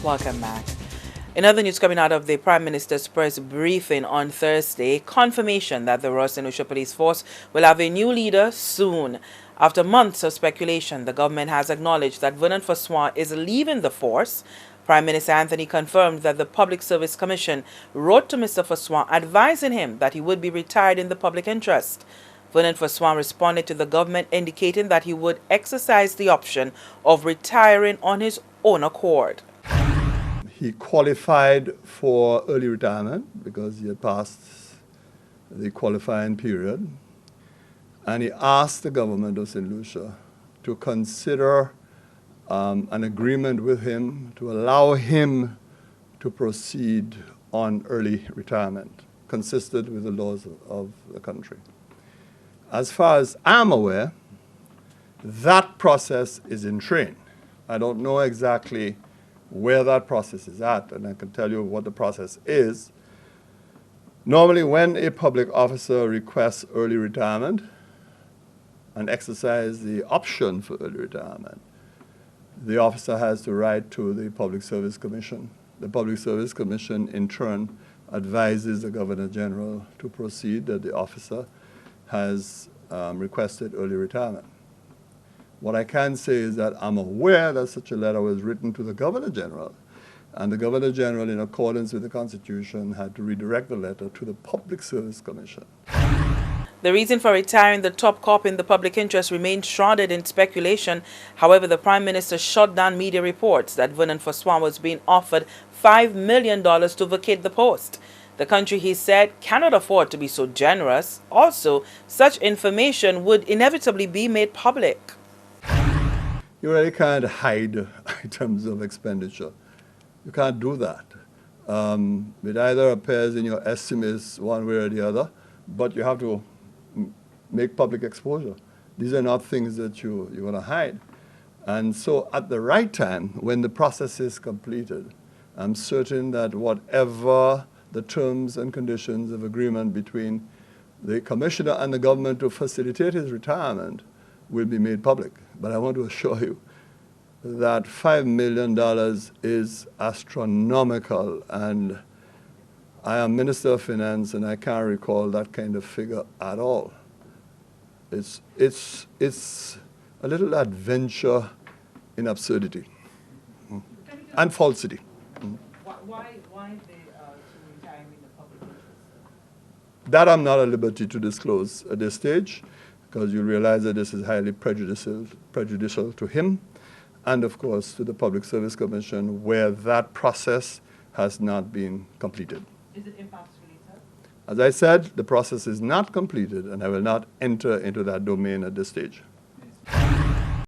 Welcome back. In other news coming out of the Prime Minister's press briefing on Thursday, confirmation that the Ross and Usha Police Force will have a new leader soon. After months of speculation, the government has acknowledged that Vernon Faswan is leaving the force. Prime Minister Anthony confirmed that the Public Service Commission wrote to Mr. Faswan advising him that he would be retired in the public interest. Vernon Faswan responded to the government indicating that he would exercise the option of retiring on his own accord. He qualified for early retirement because he had passed the qualifying period. And he asked the government of St. Lucia to consider an agreement with him to allow him to proceed on early retirement, consistent with the laws of the country. As far as I'm aware, that process is in train. I don't know exactly where that process is at, and I can tell you what the process is. Normally, when a public officer requests early retirement and exercises the option for early retirement, the officer has to write to the Public Service Commission. The Public Service Commission, in turn, advises the Governor General to proceed that the officer has requested early retirement. What I can say is that I'm aware that such a letter was written to the Governor General, and the Governor General, in accordance with the Constitution, had to redirect the letter to the Public Service Commission. The reason for retiring the top cop in the public interest remains shrouded in speculation. However, the Prime Minister shut down media reports that Vernon Faswan was being offered $5 million to vacate the post. The country, he said, cannot afford to be so generous. Also, such information would inevitably be made public. You really can't hide items of expenditure. You can't do that. It either appears in your estimates one way or the other, but you have to make public exposure. These are not things that you're going to hide. And so at the right time, when the process is completed, I'm certain that whatever the terms and conditions of agreement between the commissioner and the government to facilitate his retirement will be made public. But I want to assure you that $5 million is astronomical, and I am Minister of Finance and I can't recall that kind of figure at all. It's a little adventure in absurdity and falsity. Why the retiring in the public interest? That I'm not at liberty to disclose at this stage, because you realize that this is highly prejudicial to him and, of course, to the Public Service Commission, where that process has not been completed. Is it impasse related? As I said, the process is not completed, and I will not enter into that domain at this stage.